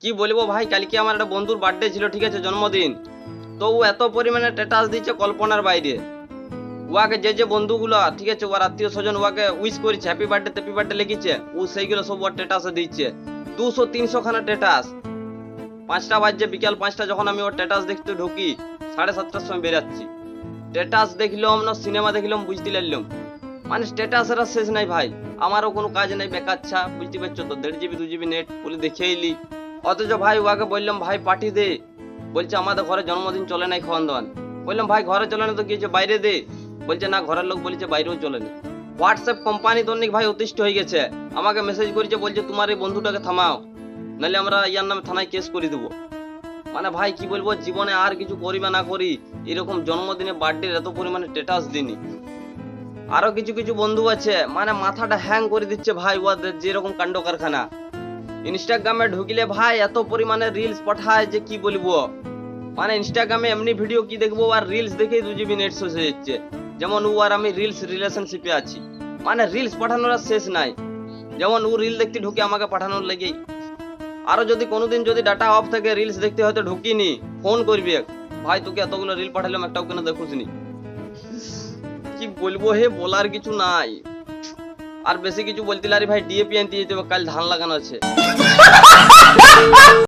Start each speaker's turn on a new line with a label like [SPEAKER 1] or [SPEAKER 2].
[SPEAKER 1] কি বলবো ভাই, কালকে আমার একটা বন্ধুর বার্থডে ছিল, ঠিক আছে, জন্মদিন। তো ও এত পরিমাণে স্ট্যাটাস দিচ্ছে কল্পনার বাইরে। ওয়াকে যে বন্ধুগুলো, ঠিক আছে, ওর আত্মীয় স্বজন ওয়াকে উইশ করেছে, হ্যাপি বার্থডে লিখেছে, ও সেইগুলো সব ওর স্ট্যাটাসে দিচ্ছে। 200-300 খানা স্ট্যাটাস। 5টা বাজছে, বিকাল 5টা, যখন আমি ওর স্ট্যাটাস দেখতে ঢুকি, 7:30টার সময় বেরাচ্ছি। স্ট্যাটাস দেখলাম না সিনেমা দেখলাম, বুঝতে পারলাম। মানে স্ট্যাটাসের আর শেষ নাই ভাই। আমারও কোনো কাজ নেই, বেকাচ্ছা, বুঝতে পারছো তো, 1.5 GB 2 GB নেট বলে দেখে এলি। অথচ ভাই ওয়াকে বললাম ভাই পার্টি দে, বলছে আমাদের ঘরে জন্মদিন চলে নাই খাওয়ান দাওয়ান। বললাম ভাই ঘরে চলে না তো গিয়েছে, বাইরে দে। বলছে না, ঘরের লোক বলেছে বাইরেও চলে না। হোয়াটসঅ্যাপ কোম্পানি তো অনেক ভাই অতিষ্ঠ হয়ে গেছে, আমাকে মেসেজ করেছে, বলছে তোমার এই বন্ধুটাকে থামাও, নাহলে আমরা ইয়ার নামে থানায় কেস করে দেবো। মানে ভাই কি বলবো, জীবনে আর কিছু করি বা না করি, এরকম জন্মদিনে বার্থডে এত পরিমাণে স্ট্যাটাস দিনি। আরো কিছু কিছু বন্ধু আছে, মানে মাথাটা হ্যাং করে দিচ্ছে ভাই ওদের যেরকম কাণ্ড কারখানা। ইনস্টাগ্রামে ঢুকলে ভাই এত পরিমাণে রিলস পাঠায় যে কি বলবো। মানে ইনস্টাগ্রামে এমনি ভিডিও কি দেখবো, আর রিলস দেখেই 2 GB নেট শেষ হয়ে যাচ্ছে। যেমন ও আর আমি রিলেশনশিপে আছি, মানে রিলস পাঠানোর আর শেষ নাই। যেমন ও রিল দেখতে ঢুকে আমাকে পাঠানোর লেগেই। আরো যদি কোনোদিন যদি ডাটা অফ থাকে, রিলস দেখতে হয়তো ঢুকিনি, ফোন করবে, ভাই তোকে এতগুলো রিল পাঠালাম, একটাও কেন দেখুসনি। কি বলবো হে, বলার কিছু নাই। আর বেশি কিছু বলতে লারি ভাই, ডিএপি আনতে যেতে হবে, কাল ধান লাগানো আছে।